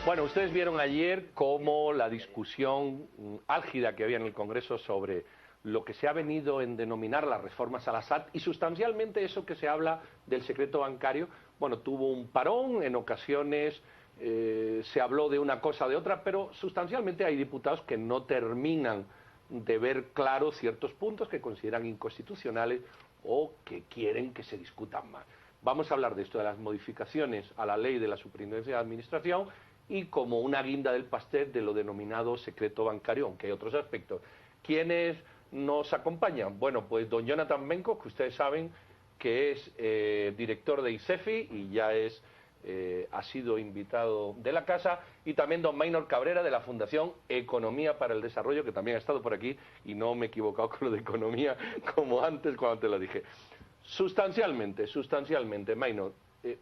Bueno, ustedes vieron ayer cómo la discusión álgida que había en el Congreso sobre lo que se ha venido en denominar las reformas a la SAT y sustancialmente eso que se habla del secreto bancario, bueno, tuvo un parón, en ocasiones se habló de una cosa o de otra, pero sustancialmente hay diputados que no terminan de ver claro ciertos puntos que consideran inconstitucionales o que quieren que se discutan más. Vamos a hablar de esto, de las modificaciones a la ley de la Superintendencia de Administración y como una guinda del pastel de lo denominado secreto bancario, aunque hay otros aspectos. ¿Quiénes nos acompañan? Bueno, pues don Jonathan Benco, que ustedes saben que es director de ISEFI y ya ha sido invitado de la casa, y también don Maynor Cabrera de la Fundación Economía para el Desarrollo, que también ha estado por aquí y no me he equivocado con lo de economía como antes cuando te lo dije. Sustancialmente, Maynor,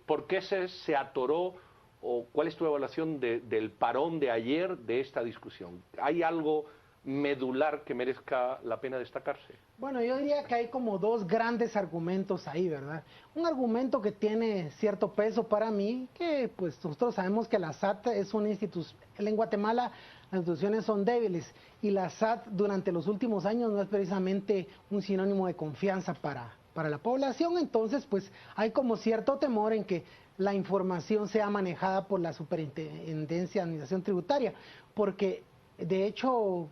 ¿por qué se atoró o cuál es tu evaluación del parón de ayer de esta discusión? ¿Hay algo medular que merezca la pena destacarse? Bueno, yo diría que hay como dos grandes argumentos ahí, ¿verdad? Un argumento que tiene cierto peso para mí, que pues nosotros sabemos que la SAT es una institución, en Guatemala las instituciones son débiles y la SAT durante los últimos años no es precisamente un sinónimo de confianza para la población, entonces pues hay como cierto temor en que la información sea manejada por la Superintendencia de Administración Tributaria, porque de hecho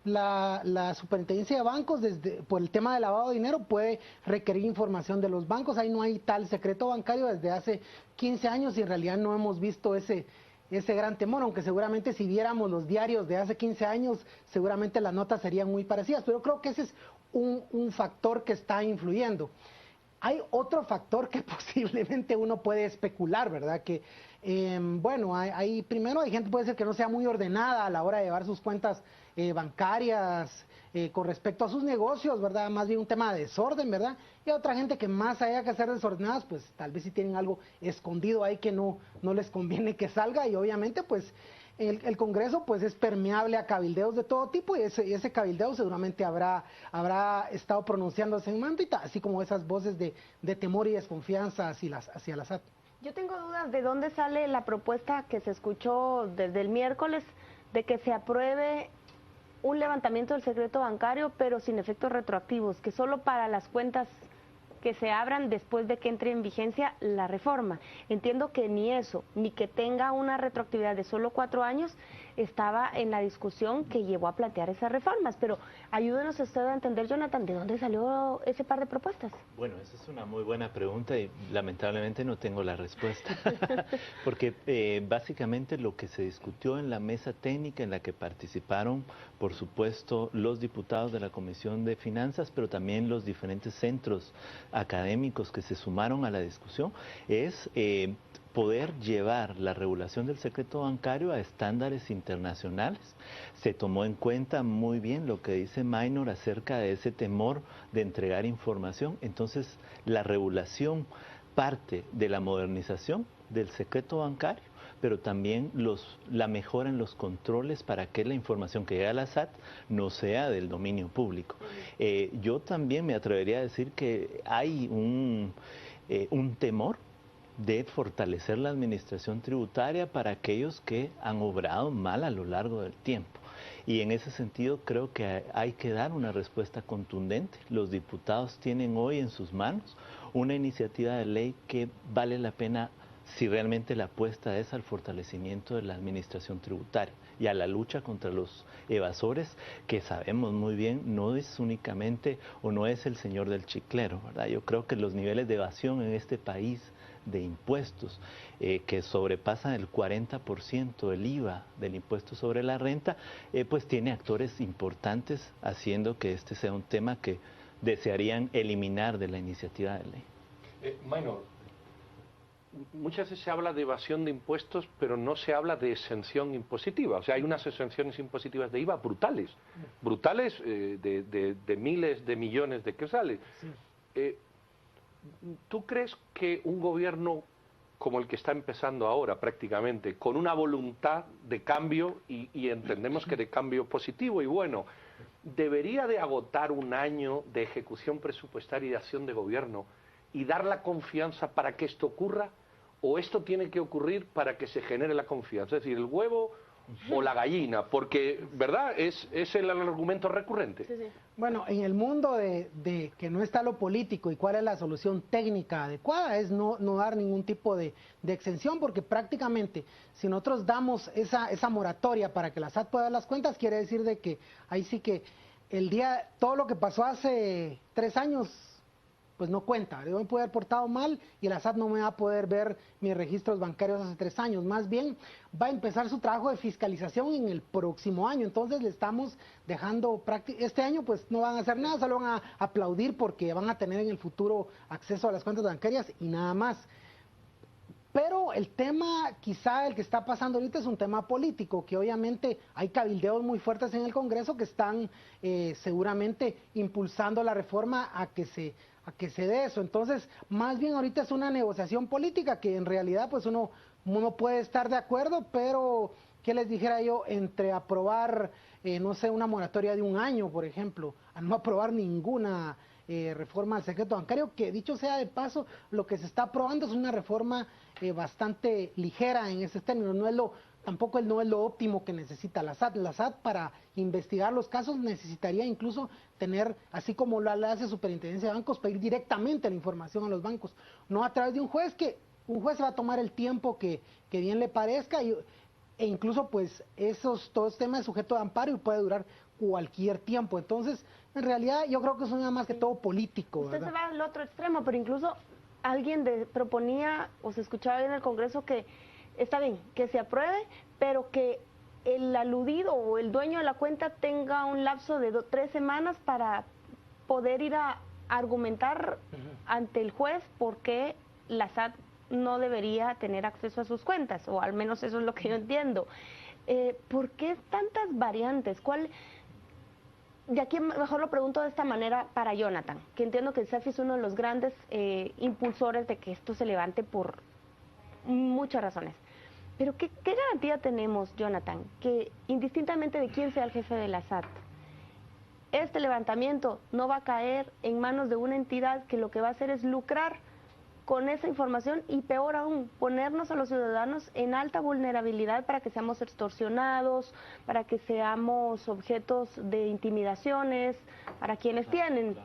la Superintendencia de Bancos, por el tema de lavado de dinero, puede requerir información de los bancos. Ahí no hay tal secreto bancario desde hace 15 años y en realidad no hemos visto ese gran temor, aunque seguramente si viéramos los diarios de hace 15 años, seguramente las notas serían muy parecidas, pero creo que ese es un factor que está influyendo. Hay otro factor que posiblemente uno puede especular, ¿verdad? Que, bueno, primero hay gente puede ser que no sea muy ordenada a la hora de llevar sus cuentas bancarias con respecto a sus negocios, ¿verdad? Más bien un tema de desorden, ¿verdad? Y hay otra gente que más allá que ser desordenadas, pues tal vez si tienen algo escondido ahí que no les conviene que salga y obviamente pues el Congreso pues es permeable a cabildeos de todo tipo y ese cabildeo seguramente habrá estado pronunciándose en mando, así como esas voces de temor y desconfianza hacia la SAT. Yo tengo dudas de dónde sale la propuesta que se escuchó desde el miércoles de que se apruebe un levantamiento del secreto bancario, pero sin efectos retroactivos, que solo para las cuentas que se abran después de que entre en vigencia la reforma. Entiendo que ni eso, ni que tenga una retroactividad de solo 4 años, estaba en la discusión que llevó a plantear esas reformas. Pero ayúdenos usted a entender, Jonathan, ¿de dónde salió ese par de propuestas? Bueno, esa es una muy buena pregunta y lamentablemente no tengo la respuesta. Porque básicamente lo que se discutió en la mesa técnica en la que participaron, por supuesto, los diputados de la Comisión de Finanzas, pero también los diferentes centros académicos que se sumaron a la discusión, es poder llevar la regulación del secreto bancario a estándares internacionales. Se tomó en cuenta muy bien lo que dice Maynor acerca de ese temor de entregar información. Entonces, la regulación parte de la modernización del secreto bancario, pero también la mejora en los controles para que la información que llega a la SAT no sea del dominio público. Yo también me atrevería a decir que hay un temor de fortalecer la administración tributaria para aquellos que han obrado mal a lo largo del tiempo. Y en ese sentido creo que hay que dar una respuesta contundente. Los diputados tienen hoy en sus manos una iniciativa de ley que vale la pena si realmente la apuesta es al fortalecimiento de la administración tributaria y a la lucha contra los evasores, que sabemos muy bien no es únicamente o no es el señor del chiclero, ¿verdad? Yo creo que los niveles de evasión en este país de impuestos que sobrepasan el 40% del IVA del impuesto sobre la renta, pues tiene actores importantes haciendo que este sea un tema que desearían eliminar de la iniciativa de ley. Maynor, muchas veces se habla de evasión de impuestos, pero no se habla de exención impositiva. O sea, hay unas exenciones impositivas de IVA brutales, de miles de millones de quetzales. Sí. ¿Tú crees que un gobierno como el que está empezando ahora prácticamente, con una voluntad de cambio, y entendemos que de cambio positivo y bueno, debería de agotar un año de ejecución presupuestaria y de acción de gobierno y dar la confianza para que esto ocurra? o esto tiene que ocurrir para que se genere la confianza? Es decir, el huevo o la gallina, porque, ¿verdad? Es el argumento recurrente. Sí, sí. Bueno, en el mundo de que no está lo político y cuál es la solución técnica adecuada es no dar ningún tipo de exención, porque prácticamente si nosotros damos esa moratoria para que la SAT pueda dar las cuentas, quiere decir de que ahí sí que todo lo que pasó hace 3 años pues no cuenta. Yo me puedo haber portado mal y la SAT no me va a poder ver mis registros bancarios hace 3 años. Más bien va a empezar su trabajo de fiscalización en el próximo año. Entonces le estamos dejando este año pues no van a hacer nada, solo van a aplaudir porque van a tener en el futuro acceso a las cuentas bancarias y nada más. Pero el tema, quizá el que está pasando ahorita es un tema político, que obviamente hay cabildeos muy fuertes en el Congreso que están seguramente impulsando la reforma a que se dé eso. Entonces, más bien ahorita es una negociación política que en realidad pues uno puede estar de acuerdo, pero ¿qué les dijera yo? Entre aprobar, no sé, una moratoria de 1 año, por ejemplo, a no aprobar ninguna reforma al secreto bancario, que dicho sea de paso, lo que se está aprobando es una reforma bastante ligera en ese término, tampoco no es lo óptimo que necesita la SAT. La SAT para investigar los casos necesitaría incluso tener, así como lo hace Superintendencia de Bancos, pedir directamente la información a los bancos, no a través de un juez, que un juez va a tomar el tiempo que bien le parezca e incluso pues todo este tema es sujeto de amparo y puede durar cualquier tiempo. Entonces, en realidad yo creo que es nada más que todo político. Usted ¿verdad? se va al otro extremo, pero incluso alguien proponía o se escuchaba en el Congreso que está bien, que se apruebe, pero que el aludido o el dueño de la cuenta tenga un lapso de 3 semanas para poder ir a argumentar ante el juez por qué la SAT no debería tener acceso a sus cuentas, o al menos eso es lo que yo entiendo. ¿Por qué tantas variantes? Y aquí mejor lo pregunto de esta manera para Jonathan, que entiendo que el CEFI es uno de los grandes impulsores de que esto se levante por muchas razones. Pero ¿qué garantía tenemos, Jonathan, que indistintamente de quién sea el jefe de la SAT, este levantamiento no va a caer en manos de una entidad que lo que va a hacer es lucrar con esa información y peor aún, ponernos a los ciudadanos en alta vulnerabilidad para que seamos extorsionados, para que seamos objetos de intimidaciones, para quienes tienen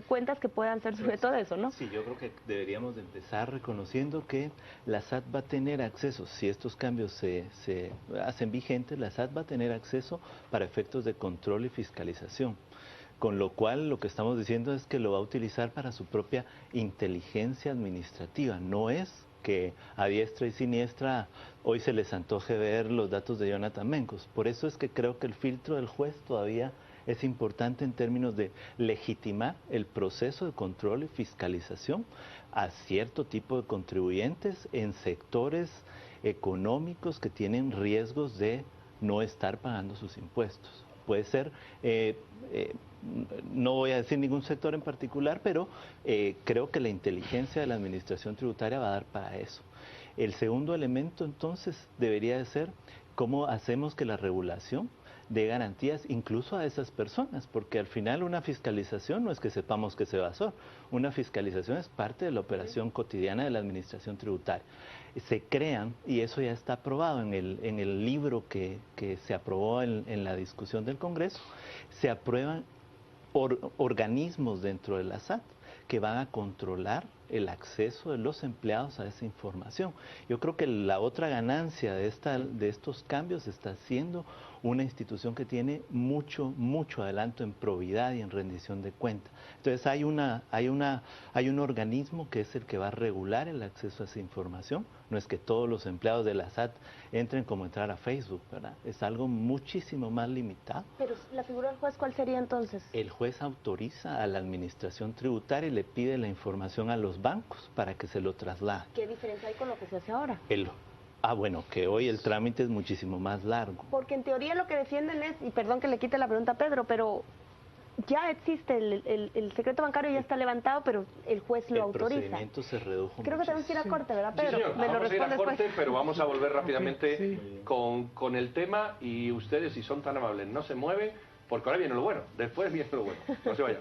cuentas que puedan ser sujetos de eso, ¿no? Sí, yo creo que deberíamos de empezar reconociendo que la SAT va a tener acceso, si estos cambios se hacen vigentes, la SAT va a tener acceso para efectos de control y fiscalización. Con lo cual lo que estamos diciendo es que lo va a utilizar para su propia inteligencia administrativa. No es que a diestra y siniestra hoy se les antoje ver los datos de Jonathan Mencos. Por eso es que creo que el filtro del juez todavía es importante en términos de legitimar el proceso de control y fiscalización a cierto tipo de contribuyentes en sectores económicos que tienen riesgos de no estar pagando sus impuestos. Puede ser, no voy a decir ningún sector en particular, pero creo que la inteligencia de la administración tributaria va a dar para eso. El segundo elemento entonces debería de ser cómo hacemos que la regulación dé garantías incluso a esas personas, porque al final una fiscalización no es que sepamos que se va a hacer, una fiscalización es parte de la operación cotidiana de la administración tributaria. Se crean, y eso ya está aprobado en el libro que se aprobó en la discusión del Congreso, se aprueban organismos dentro de la SAT que van a controlar el acceso de los empleados a esa información. Yo creo que la otra ganancia de estos cambios está siendo una institución que tiene mucho adelanto en probidad y en rendición de cuentas. Entonces hay un organismo que es el que va a regular el acceso a esa información. No es que todos los empleados de la SAT entren como entrar a Facebook, ¿verdad? Es algo muchísimo más limitado. Pero la figura del juez, ¿cuál sería entonces? El juez autoriza a la administración tributaria y le pide la información a los bancos para que se lo traslade. ¿Qué diferencia hay con lo que se hace ahora? Bueno, que hoy el trámite es muchísimo más largo. Porque en teoría lo que defienden es, y perdón que le quite la pregunta a Pedro, pero ya existe el secreto bancario, ya está levantado, pero el juez lo autoriza. El procedimiento se redujo. Creo que tenemos que ir a corte, ¿verdad, Pedro? Sí, señor. Me lo Vamos a ir a responde corte, después. pero vamos a volver rápidamente Sí. con el tema, y ustedes, si son tan amables, no se mueven, porque ahora viene lo bueno, después viene lo bueno. No se vayan.